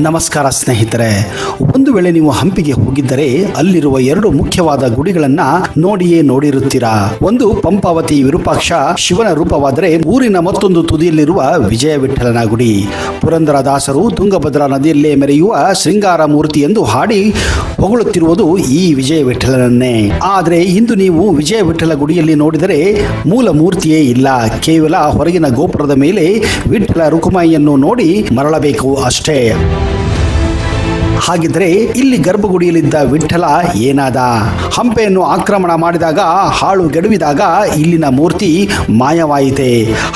ನಮಸ್ಕಾರ ಸ್ನೇಹಿತರೆ, ಒಂದು ವೇಳೆ ನೀವು ಹಂಪಿಗೆ ಹೋಗಿದ್ದರೆ ಅಲ್ಲಿರುವ ಎರಡು ಮುಖ್ಯವಾದ ಗುಡಿಗಳನ್ನು ನೋಡಿರುತ್ತೀರಾ. ಒಂದು ಪಂಪಾವತಿ ವಿರೂಪಾಕ್ಷ ಶಿವನ ರೂಪವಾದರೆ ಊರಿನ ಮತ್ತೊಂದು ತುದಿಯಲ್ಲಿರುವ ವಿಜಯ ವಿಠಲನ ಗುಡಿ. ಪುರಂದರದಾಸರು ತುಂಗಭದ್ರಾ ನದಿಯಲ್ಲೇ ಮೆರೆಯುವ ಶೃಂಗಾರ ಮೂರ್ತಿ ಎಂದು ಹಾಡಿ ಹೊಗಳುತ್ತಿರುವುದು ಈ ವಿಜಯ ವಿಠಲನನ್ನೇ. ಆದರೆ ಇಂದು ನೀವು ವಿಜಯ ವಿಠಲ ಗುಡಿಯಲ್ಲಿ ನೋಡಿದರೆ ಮೂಲ ಮೂರ್ತಿಯೇ ಇಲ್ಲ, ಕೇವಲ ಹೊರಗಿನ ಗೋಪುರದ ಮೇಲೆ ವಿಠಲ ರುಕುಮಾಯಿಯನ್ನು ನೋಡಿ ಮರಳಬೇಕು ಅಷ್ಟೇ. ಹಾಗಿದ್ರೆ ಇಲ್ಲಿ ಗರ್ಭಗುಡಿಯಲ್ಲಿದ್ದ ವಿಠಲ ಏನಾದ? ಹಂಪೆಯನ್ನು ಆಕ್ರಮಣ ಮಾಡಿದಾಗ, ಹಾಳುಗೆಡವಿದಾಗ ಇಲ್ಲಿನ ಮೂರ್ತಿ ಮಾಯವಾಯಿತೆ.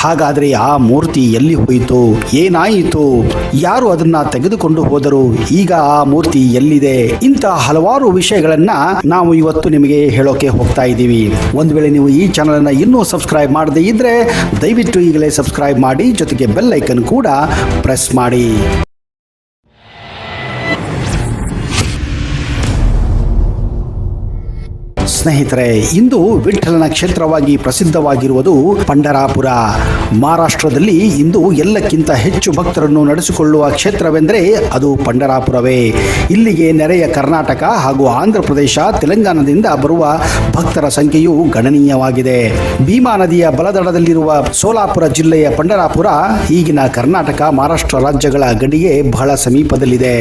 ಹಾಗಾದ್ರೆ ಆ ಮೂರ್ತಿ ಎಲ್ಲಿ ಹೋಯಿತು? ಏನಾಯಿತು? ಯಾರು ಅದನ್ನ ತೆಗೆದುಕೊಂಡು ಹೋದರು? ಈಗ ಆ ಮೂರ್ತಿ ಎಲ್ಲಿದೆ? ಇಂಥ ಹಲವಾರು ವಿಷಯಗಳನ್ನ ನಾವು ಇವತ್ತು ನಿಮಗೆ ಹೇಳೋಕೆ ಹೋಗ್ತಾ ಇದ್ದೀವಿ. ಒಂದು ವೇಳೆ ನೀವು ಈ ಚಾನಲ್ ಅನ್ನ ಇನ್ನೂ ಸಬ್ಸ್ಕ್ರೈಬ್ ಮಾಡದೇ ಇದ್ರೆ ದಯವಿಟ್ಟು ಈಗಲೇ ಸಬ್ಸ್ಕ್ರೈಬ್ ಮಾಡಿ, ಜೊತೆಗೆ ಬೆಲ್ ಐಕನ್ ಕೂಡ ಪ್ರೆಸ್ ಮಾಡಿ. ಸ್ನೇಹಿತರೆ, ಇಂದು ವಿಠಲನ ಕ್ಷೇತ್ರವಾಗಿ ಪ್ರಸಿದ್ಧವಾಗಿರುವುದು ಪಂಡರಾಪುರ. ಮಹಾರಾಷ್ಟ್ರದಲ್ಲಿ ಇಂದು ಎಲ್ಲಕ್ಕಿಂತ ಹೆಚ್ಚು ಭಕ್ತರನ್ನು ನಡೆಸಿಕೊಳ್ಳುವ ಕ್ಷೇತ್ರವೆಂದರೆ ಅದು ಪಂಡರಾಪುರವೇ. ಇಲ್ಲಿಗೆ ನೆರೆಯ ಕರ್ನಾಟಕ ಹಾಗೂ ಆಂಧ್ರ ಪ್ರದೇಶ, ತೆಲಂಗಾಣದಿಂದ ಬರುವ ಭಕ್ತರ ಸಂಖ್ಯೆಯು ಗಣನೀಯವಾಗಿದೆ. ಭೀಮಾ ನದಿಯ ಬಲದಡದಲ್ಲಿರುವ ಸೋಲಾಪುರ ಜಿಲ್ಲೆಯ ಪಂಡರಾಪುರ ಈಗಿನ ಕರ್ನಾಟಕ, ಮಹಾರಾಷ್ಟ್ರ ರಾಜ್ಯಗಳ ಗಡಿಗೆ ಬಹಳ ಸಮೀಪದಲ್ಲಿದೆ.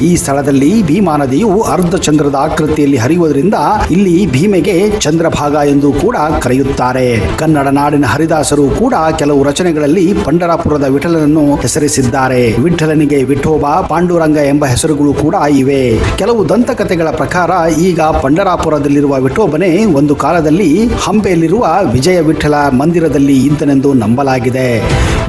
ಈ ಸ್ಥಳದಲ್ಲಿ ಭೀಮಾ ನದಿಯು ಅರ್ಧ ಚಂದ್ರದ ಆಕೃತಿಯಲ್ಲಿ ಹರಿಯುವುದರಿಂದ ಇಲ್ಲಿ ಭೀಮೆಗೆ ಚಂದ್ರಭಾಗ ಎಂದು ಕೂಡ ಕರೆಯುತ್ತಾರೆ. ಕನ್ನಡ ನಾಡಿನ ಹರಿದಾಸರು ಕೂಡ ಕೆಲವು ರಚನೆಗಳಲ್ಲಿ ಪಂಡರಾಪುರದ ವಿಠಲನನ್ನು ಹೆಸರಿಸಿದ್ದಾರೆ. ವಿಠಲನಿಗೆ ವಿಠೋಬ, ಪಾಂಡುರಂಗ ಎಂಬ ಹೆಸರುಗಳು ಕೂಡ ಇವೆ. ಕೆಲವು ದಂತಕಥೆಗಳ ಪ್ರಕಾರ ಈಗ ಪಂಡರಾಪುರದಲ್ಲಿರುವ ವಿಠೋಬನೇ ಒಂದು ಕಾಲದಲ್ಲಿ ಹಂಪೆಯಲ್ಲಿರುವ ವಿಜಯ ವಿಠಲ ಮಂದಿರದಲ್ಲಿ ಇದ್ದನೆಂದು ನಂಬಲಾಗಿದೆ.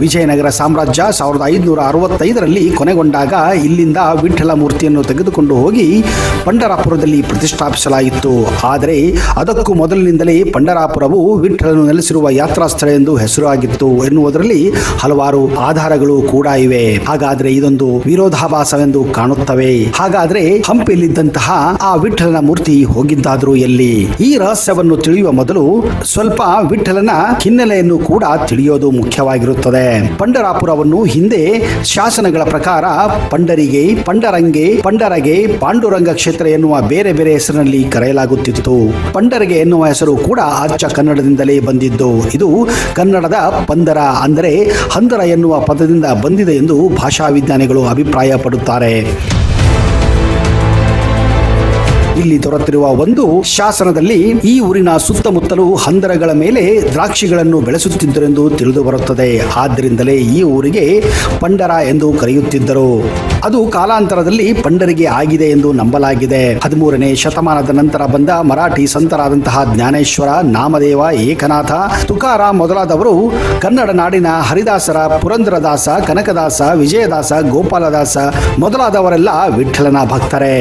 ವಿಜಯನಗರ ಸಾಮ್ರಾಜ್ಯ 1565ರಲ್ಲಿ ಕೊನೆಗೊಂಡಾಗ ಇಲ್ಲಿಂದ ವಿಠಲ ಮೂರ್ತಿಯನ್ನು ತೆಗೆದುಕೊಂಡು ಹೋಗಿ ಪಂಡರಾಪುರದಲ್ಲಿ ಪ್ರತಿಷ್ಠಾಪಿಸಲಾಯಿತು. ಆದರೆ ಅದಕ್ಕೂ ಮೊದಲಿನಿಂದಲೇ ಪಂಡರಾಪುರವು ವಿಠಲನು ನೆಲೆಸಿರುವ ಯಾತ್ರಾ ಸ್ಥಳ ಎಂದು ಹೆಸರಾಗಿತ್ತು ಎನ್ನುವುದರಲ್ಲಿ ಹಲವಾರು ಆಧಾರಗಳು ಕೂಡ ಇವೆ. ಹಾಗಾದ್ರೆ ಇದೊಂದು ವಿರೋಧಾಭಾಸವೆಂದು ಕಾಣುತ್ತವೆ. ಹಾಗಾದ್ರೆ ಹಂಪಿಯಲ್ಲಿದ್ದಂತಹ ಆ ವಿಠಲನ ಮೂರ್ತಿ ಹೋಗಿದ್ದಾದ್ರೂ ಎಲ್ಲಿ? ಈ ರಹಸ್ಯವನ್ನು ತಿಳಿಯುವ ಮೊದಲು ಸ್ವಲ್ಪ ವಿಠಲನ ಹಿನ್ನೆಲೆಯನ್ನು ಕೂಡ ತಿಳಿಯೋದು ಮುಖ್ಯವಾಗಿರುತ್ತದೆ. ಪಂಡರಾಪುರವನ್ನು ಹಿಂದೆ ಶಾಸನಗಳ ಪ್ರಕಾರ ಪಂಡರಿಗೆ, ಪಂಡರಂಗೆ, ಪಂಡರಗೆ, ಪಾಂಡುರಂಗ ಕ್ಷೇತ್ರ ಎನ್ನುವ ಬೇರೆ ಬೇರೆ ಹೆಸರಿನಲ್ಲಿ ಕರೆಯಲಾಗುತ್ತಿತ್ತು. ಪಂಡರಗೆ ಎನ್ನುವ ಹೆಸರು ಕೂಡ ಅಚ್ಚ ಕನ್ನಡದಿಂದಲೇ ಬಂದಿದ್ದು. ಇದು ಕನ್ನಡದ ಪಂದರ ಅಂದರೆ ಹಂದರ ಎನ್ನುವ ಪದದಿಂದ ಬಂದಿದೆ ಎಂದು ಭಾಷಾ ವಿಜ್ಞಾನಿಗಳು ಅಭಿಪ್ರಾಯ ಪಡುತ್ತಾರೆ. ಇಲ್ಲಿ ದೊರೆತಿರುವ ಒಂದು ಶಾಸನದಲ್ಲಿ ಈ ಊರಿನ ಸುತ್ತಮುತ್ತಲೂ ಹಂದರಗಳ ಮೇಲೆ ದ್ರಾಕ್ಷಿಗಳನ್ನು ಬೆಳೆಸುತ್ತಿದ್ದರೆಂದು ತಿಳಿದು ಬರುತ್ತದೆ. ಆದ್ದರಿಂದಲೇ ಈ ಊರಿಗೆ ಪಂಡರ ಎಂದು ಕರೆಯುತ್ತಿದ್ದರು. ಅದು ಕಾಲಾಂತರದಲ್ಲಿ ಪಂಡರಿಗೆ ಆಗಿದೆ ಎಂದು ನಂಬಲಾಗಿದೆ. 13ನೇ ಶತಮಾನದ ನಂತರ ಬಂದ ಮರಾಠಿ ಸಂತರಾದಂತಹ ಜ್ಞಾನೇಶ್ವರ, ನಾಮದೇವ, ಏಕನಾಥ, ತುಕಾರಾಮ್ ಮೊದಲಾದವರು ಕನ್ನಡ ನಾಡಿನ ಹರಿದಾಸರ, ಪುರಂದರದಾಸ, ಕನಕದಾಸ, ವಿಜಯದಾಸ, ಗೋಪಾಲದಾಸ ಮೊದಲಾದವರೆಲ್ಲ ವಿಠಲನ ಭಕ್ತರೇ.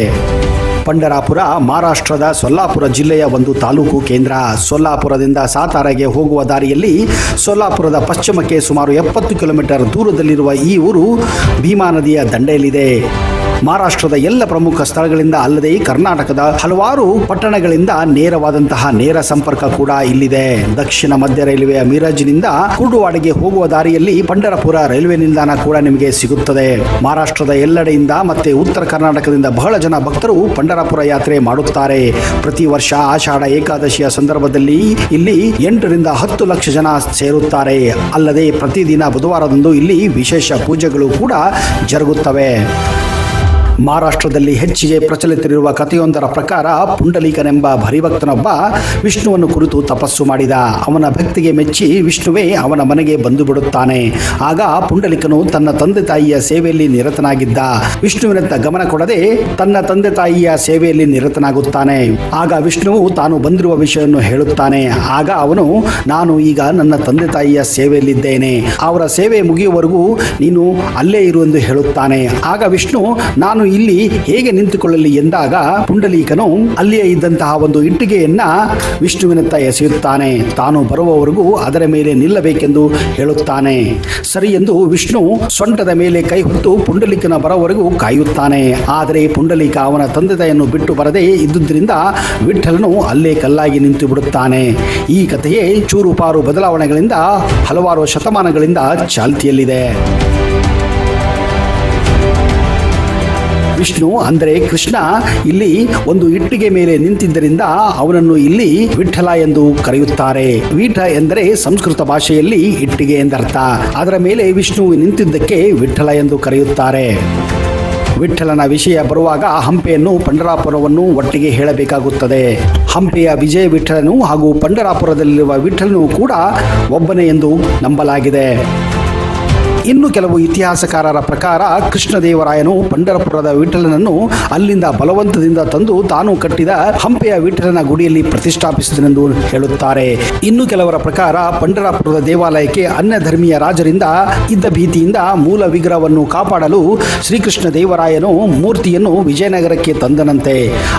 ಪಂಡರಾಪುರ ಮಹಾರಾಷ್ಟ್ರದ ಸೊಲ್ಲಾಪುರ ಜಿಲ್ಲೆಯ ಒಂದು ತಾಲೂಕು ಕೇಂದ್ರ. ಸೊಲ್ಲಾಪುರದಿಂದ ಸಾತಾರಗೆ ಹೋಗುವ ದಾರಿಯಲ್ಲಿ ಸೊಲ್ಲಾಪುರದ ಪಶ್ಚಿಮಕ್ಕೆ ಸುಮಾರು 70 ಕಿಲೋಮೀಟರ್ ದೂರದಲ್ಲಿರುವ ಈ ಊರು ಭೀಮಾ ನದಿಯ ದಂಡೆಯಲ್ಲಿದೆ. ಮಹಾರಾಷ್ಟ್ರದ ಎಲ್ಲ ಪ್ರಮುಖ ಸ್ಥಳಗಳಿಂದ ಅಲ್ಲದೆ ಕರ್ನಾಟಕದ ಹಲವಾರು ಪಟ್ಟಣಗಳಿಂದ ನೇರವಾದಂತಹ ನೇರ ಸಂಪರ್ಕ ಕೂಡ ಇಲ್ಲಿದೆ. ದಕ್ಷಿಣ ಮಧ್ಯ ರೈಲ್ವೆಯ ಮಿರಜ್ನಿಂದ ಕುರ್ಡುವಾಡಿಗೆ ಹೋಗುವ ದಾರಿಯಲ್ಲಿ ಪಂಡರಪುರ ರೈಲ್ವೆ ನಿಲ್ದಾಣ ಕೂಡ ನಿಮಗೆ ಸಿಗುತ್ತದೆ. ಮಹಾರಾಷ್ಟ್ರದ ಎಲ್ಲೆಡೆಯಿಂದ ಮತ್ತೆ ಉತ್ತರ ಕರ್ನಾಟಕದಿಂದ ಬಹಳ ಜನ ಭಕ್ತರು ಪಂಡರಪುರ ಯಾತ್ರೆ ಮಾಡುತ್ತಾರೆ. ಪ್ರತಿ ವರ್ಷ ಆಷಾಢ ಏಕಾದಶಿಯ ಸಂದರ್ಭದಲ್ಲಿ ಇಲ್ಲಿ 8 ರಿಂದ 10 ಲಕ್ಷ ಜನ ಸೇರುತ್ತಾರೆ. ಅಲ್ಲದೆ ಪ್ರತಿದಿನ ಬುಧವಾರದಂದು ಇಲ್ಲಿ ವಿಶೇಷ ಪೂಜೆಗಳು ಕೂಡ ಜರುಗುತ್ತವೆ. ಮಹಾರಾಷ್ಟ್ರದಲ್ಲಿ ಹೆಚ್ಚಿಗೆ ಪ್ರಚಲಿತರಿರುವ ಕಥೆಯೊಂದರ ಪ್ರಕಾರ ಪುಂಡಲೀಕನೆಂಬ ಹರಿಭಕ್ತನೊಬ್ಬ ವಿಷ್ಣುವನ್ನು ಕುರಿತು ತಪಸ್ಸು ಮಾಡಿದ. ಅವನ ಭಕ್ತಿಗೆ ಮೆಚ್ಚಿ ವಿಷ್ಣುವೇ ಅವನ ಮನೆಗೆ ಬಂದು ಬಿಡುತ್ತಾನೆ. ಆಗ ಪುಂಡಲೀಕನು ತನ್ನ ತಂದೆ ತಾಯಿಯ ಸೇವೆಯಲ್ಲಿ ನಿರತನಾಗಿದ್ದ. ವಿಷ್ಣುವಿನತ್ತ ಗಮನ ಕೊಡದೆ ತನ್ನ ತಂದೆ ತಾಯಿಯ ಸೇವೆಯಲ್ಲಿ ನಿರತನಾಗುತ್ತಾನೆ. ಆಗ ವಿಷ್ಣುವು ತಾನು ಬಂದಿರುವ ವಿಷಯವನ್ನು ಹೇಳುತ್ತಾನೆ. ಆಗ ಅವನು, ನಾನು ಈಗ ನನ್ನ ತಂದೆ ತಾಯಿಯ ಸೇವೆಯಲ್ಲಿದ್ದೇನೆ, ಅವರ ಸೇವೆ ಮುಗಿಯುವವರೆಗೂ ನೀನು ಅಲ್ಲೇ ಇರು ಎಂದು ಹೇಳುತ್ತಾನೆ. ಆಗ ವಿಷ್ಣು, ನಾನು ಇಲ್ಲಿ ಹೇಗೆ ನಿಂತುಕೊಳ್ಳಲಿ ಎಂದಾಗ ಪುಂಡಲೀಕನು ಅಲ್ಲಿಯೇ ಇದ್ದಂತಹ ಒಂದು ಇಟ್ಟಿಗೆಯನ್ನ ವಿಷ್ಣುವಿನತ್ತ ಎಸೆಯುತ್ತಾನೆ. ತಾನು ಬರುವವರೆಗೂ ಅದರ ಮೇಲೆ ನಿಲ್ಲಬೇಕೆಂದು ಹೇಳುತ್ತಾನೆ. ಸರಿ ಎಂದು ವಿಷ್ಣು ಸೊಂಟದ ಮೇಲೆ ಕೈ ಹೊತ್ತು ಪುಂಡಲೀಕನ ಬರುವವರೆಗೂ ಕಾಯುತ್ತಾನೆ. ಆದರೆ ಪುಂಡಲೀಕ ಅವನ ತಂದೆ ತಾಯಿಯನ್ನು ಬಿಟ್ಟು ಬರದೇ ಇದ್ದುದರಿಂದ ವಿಠಲನು ಅಲ್ಲೇ ಕಲ್ಲಾಗಿ ನಿಂತು ಬಿಡುತ್ತಾನೆ. ಈ ಕಥೆಯೇ ಚೂರುಪಾರು ಬದಲಾವಣೆಗಳಿಂದ ಹಲವಾರು ಶತಮಾನಗಳಿಂದ ಚಾಲ್ತಿಯಲ್ಲಿದೆ. ವಿಷ್ಣು ಅಂದರೆ ಕೃಷ್ಣ ಇಲ್ಲಿ ಒಂದು ಇಟ್ಟಿಗೆ ಮೇಲೆ ನಿಂತಿದ್ದರಿಂದ ಅವನನ್ನು ಇಲ್ಲಿ ವಿಠಲ ಎಂದು ಕರೆಯುತ್ತಾರೆ. ವೀಠ ಎಂದರೆ ಸಂಸ್ಕೃತ ಭಾಷೆಯಲ್ಲಿ ಇಟ್ಟಿಗೆ ಎಂದರ್ಥ. ಅದರ ಮೇಲೆ ವಿಷ್ಣು ನಿಂತಿದ್ದಕ್ಕೆ ವಿಠಲ ಎಂದು ಕರೆಯುತ್ತಾರೆ. ವಿಠಲನ ವಿಷಯ ಬರುವಾಗ ಹಂಪೆಯನ್ನು ಪಂಡರಾಪುರವನ್ನು ಒಟ್ಟಿಗೆ ಹೇಳಬೇಕಾಗುತ್ತದೆ. ಹಂಪೆಯ ವಿಜಯ ವಿಠಲನು ಹಾಗೂ ಪಂಡರಾಪುರದಲ್ಲಿರುವ ವಿಠಲನು ಕೂಡ ಒಬ್ಬನೇ ಎಂದು ನಂಬಲಾಗಿದೆ. ಇನ್ನು ಕೆಲವು ಇತಿಹಾಸಕಾರರ ಪ್ರಕಾರ ಕೃಷ್ಣದೇವರಾಯನು ಪಂಡರಪುರದ ವಿಠಲನನ್ನು ಅಲ್ಲಿಂದ ಬಲವಂತದಿಂದ ತಂದು ತಾನು ಕಟ್ಟಿದ ಹಂಪೆಯ ವಿಠಲನ ಗುಡಿಯಲ್ಲಿ ಪ್ರತಿಷ್ಠಾಪಿಸಿದನೆಂದು ಹೇಳುತ್ತಾರೆ. ಇನ್ನು ಕೆಲವರ ಪ್ರಕಾರ ಪಂಡರಾಪುರದ ದೇವಾಲಯಕ್ಕೆ ಅನ್ಯ ಧರ್ಮೀಯ ರಾಜರಿಂದ ಇದ್ದ ಭೀತಿಯಿಂದ ಮೂಲ ವಿಗ್ರಹವನ್ನು ಕಾಪಾಡಲು ಶ್ರೀಕೃಷ್ಣ ದೇವರಾಯನು ಮೂರ್ತಿಯನ್ನು ವಿಜಯನಗರಕ್ಕೆ ತಂದನಂತೆ.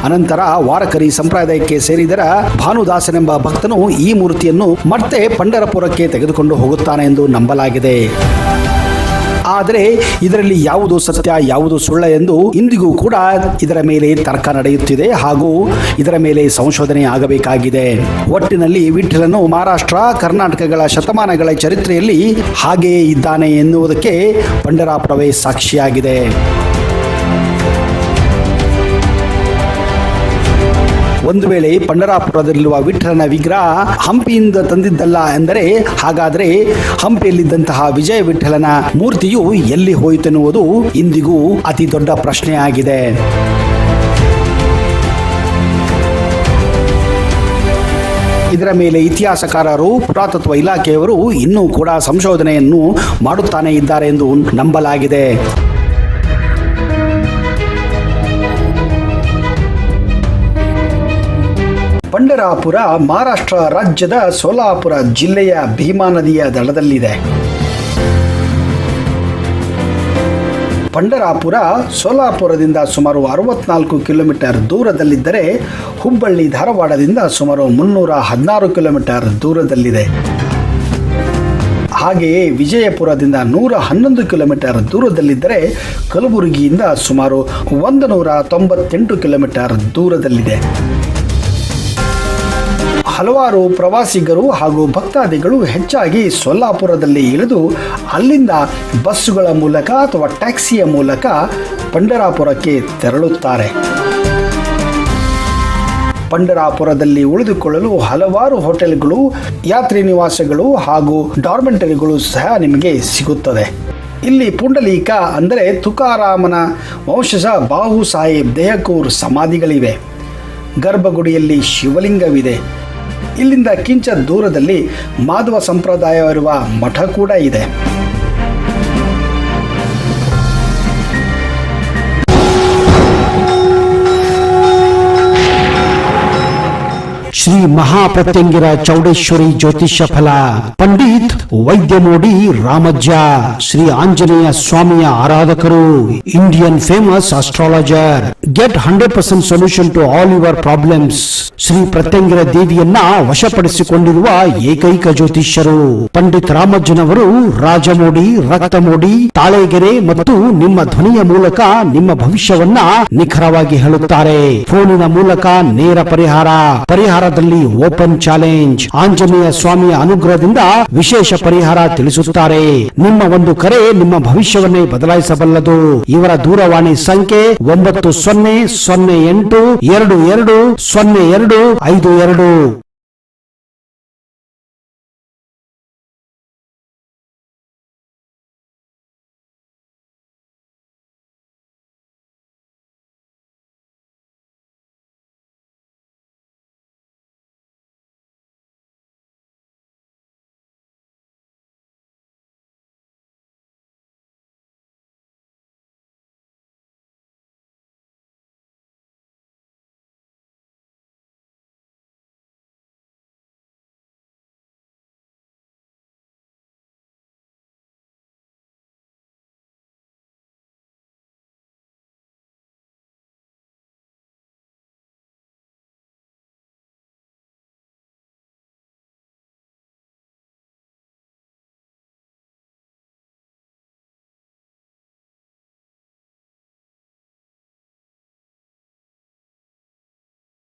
ಅನಂತರ ವಾರಕರಿ ಸಂಪ್ರದಾಯಕ್ಕೆ ಸೇರಿದರ ಭಾನುದಾಸನೆಂಬ ಭಕ್ತನು ಈ ಮೂರ್ತಿಯನ್ನು ಮತ್ತೆ ಪಂಡರಪುರಕ್ಕೆ ತೆಗೆದುಕೊಂಡು ಹೋಗುತ್ತಾನೆ ಎಂದು ನಂಬಲಾಗಿದೆ. ಆದರೆ ಇದರಲ್ಲಿ ಯಾವುದು ಸತ್ಯ ಯಾವುದು ಸುಳ್ಳ ಎಂದು ಇಂದಿಗೂ ಕೂಡ ಇದರ ಮೇಲೆ ತರ್ಕ ನಡೆಯುತ್ತಿದೆ ಹಾಗೂ ಇದರ ಮೇಲೆ ಸಂಶೋಧನೆ ಆಗಬೇಕಾಗಿದೆ. ಒಟ್ಟಿನಲ್ಲಿ ವಿಠಲನು ಮಹಾರಾಷ್ಟ್ರ ಕರ್ನಾಟಕಗಳ ಶತಮಾನಗಳ ಚರಿತ್ರೆಯಲ್ಲಿ ಹಾಗೆಯೇ ಇದ್ದಾನೆ ಎನ್ನುವುದಕ್ಕೆ ಪಂಡರಾಪುರವೇ ಸಾಕ್ಷಿಯಾಗಿದೆ. ಒಂದು ವೇಳೆ ಪಂಡರಾಪುರದಲ್ಲಿರುವ ವಿಠಲನ ವಿಗ್ರಹ ಹಂಪಿಯಿಂದ ತಂದಿದ್ದಲ್ಲ ಎಂದರೆ ಹಾಗಾದರೆ ಹಂಪಿಯಲ್ಲಿದ್ದಂತಹ ವಿಜಯ ವಿಠಲನ ಮೂರ್ತಿಯು ಎಲ್ಲಿ ಹೋಯಿತೆನ್ನುವುದು ಇಂದಿಗೂ ಅತಿ ದೊಡ್ಡ ಪ್ರಶ್ನೆಯಾಗಿದೆ. ಇದರ ಮೇಲೆ ಇತಿಹಾಸಕಾರರು ಪುರಾತತ್ವ ಇಲಾಖೆಯವರು ಇನ್ನೂ ಕೂಡ ಸಂಶೋಧನೆಯನ್ನು ಮಾಡುತ್ತಾನೆ ಇದ್ದಾರೆ ಎಂದು ನಂಬಲಾಗಿದೆ. ಪಂಡರಾಪುರ ಮಹಾರಾಷ್ಟ್ರ ರಾಜ್ಯದ ಸೋಲಾಪುರ ಜಿಲ್ಲೆಯ ಭೀಮಾ ನದಿಯ ದಡದಲ್ಲಿದೆ. ಪಂಡರಾಪುರ ಸೋಲಾಪುರದಿಂದ ಸುಮಾರು 64 ಕಿಲೋಮೀಟರ್ ದೂರದಲ್ಲಿದ್ದರೆ ಹುಬ್ಬಳ್ಳಿ ಧಾರವಾಡದಿಂದ ಸುಮಾರು 316 ಕಿಲೋಮೀಟರ್ ದೂರದಲ್ಲಿದೆ. ಹಾಗೆಯೇ ವಿಜಯಪುರದಿಂದ 111 ಕಿಲೋಮೀಟರ್ ದೂರದಲ್ಲಿದ್ದರೆ ಕಲಬುರಗಿಯಿಂದ ಸುಮಾರು 198 ಕಿಲೋಮೀಟರ್ ದೂರದಲ್ಲಿದೆ. ಹಲವಾರು ಪ್ರವಾಸಿಗರು ಹಾಗೂ ಭಕ್ತಾದಿಗಳು ಹೆಚ್ಚಾಗಿ ಸೊಲ್ಲಾಪುರದಲ್ಲಿ ಇಳಿದು ಅಲ್ಲಿಂದ ಬಸ್ಸುಗಳ ಮೂಲಕ ಅಥವಾ ಟ್ಯಾಕ್ಸಿಯ ಮೂಲಕ ಪಂಡರಾಪುರಕ್ಕೆ ತೆರಳುತ್ತಾರೆ. ಪಂಡರಾಪುರದಲ್ಲಿ ಉಳಿದುಕೊಳ್ಳಲು ಹಲವಾರು ಹೋಟೆಲ್ಗಳು, ಯಾತ್ರಿ ನಿವಾಸಗಳು ಹಾಗೂ ಡಾರ್ಮೆಂಟರಿಗಳು ಸಹ ನಿಮಗೆ ಸಿಗುತ್ತದೆ. ಇಲ್ಲಿ ಪುಂಡಲೀಕ ಅಂದರೆ ತುಕಾರಾಮನ ವಂಶಜ ಬಾಹು ಸಾಹೇಬ್ ದೇಹಕೂರ್ ಸಮಾಧಿಗಳಿವೆ. ಗರ್ಭಗುಡಿಯಲ್ಲಿ ಶಿವಲಿಂಗವಿದೆ. ಇಲ್ಲಿಂದ ಕಿಂಚ ದೂರದಲ್ಲಿ ಮಾಧವ ಸಂಪ್ರದಾಯವಿರುವ ಮಠ ಕೂಡ ಇದೆ. ಶ್ರೀ ಮಹಾಪ್ರತ್ಯಂಗಿರ ಚೌಡೇಶ್ವರಿ ಜ್ಯೋತಿಷ್ಯ ಫಲ ಪಂಡಿತ್ ವೈದ್ಯಮೋಡಿ ರಾಮಜ್ಜ ಶ್ರೀ ಆಂಜನೇಯ ಸ್ವಾಮಿಯ ಆರಾಧಕರು, Indian famous astrologer. Get 100% solution to all your problems. Shri Pratyangira ದೇವಿಯನ್ನ ವಶಪಡಿಸಿಕೊಂಡಿರುವ ಏಕೈಕ ಜ್ಯೋತಿಷ್ಯರು ಪಂಡಿತ್ ರಾಮಜ್ಜನವರು. ರಾಜಮೋಡಿ, ರಕ್ತಮೋಡಿ, ತಾಳೆಗೆರೆ ಮತ್ತು ನಿಮ್ಮ ಧ್ವನಿಯ ಮೂಲಕ ನಿಮ್ಮ ಭವಿಷ್ಯವನ್ನ ನಿಖರವಾಗಿ ಹೇಳುತ್ತಾರೆ. ಫೋನಿನ ಮೂಲಕ ನೇರ ಪರಿಹಾರದಲ್ಲಿ ಓಪನ್ ಚಾಲೆಂಜ್. ಆಂಜನೇಯ ಸ್ವಾಮಿಯ ಅನುಗ್ರಹದಿಂದ ವಿಶೇಷ ಪರಿಹಾರ ತಿಳಿಸುತ್ತಾರೆ. ನಿಮ್ಮ ಒಂದು ಕರೆ ನಿಮ್ಮ ಭವಿಷ್ಯವನ್ನೇ ಬದಲಾಯಿಸಬಲ್ಲದು. ಇವರ ದೂರವಾಣಿ ಸಂಖ್ಯೆ 9008220252.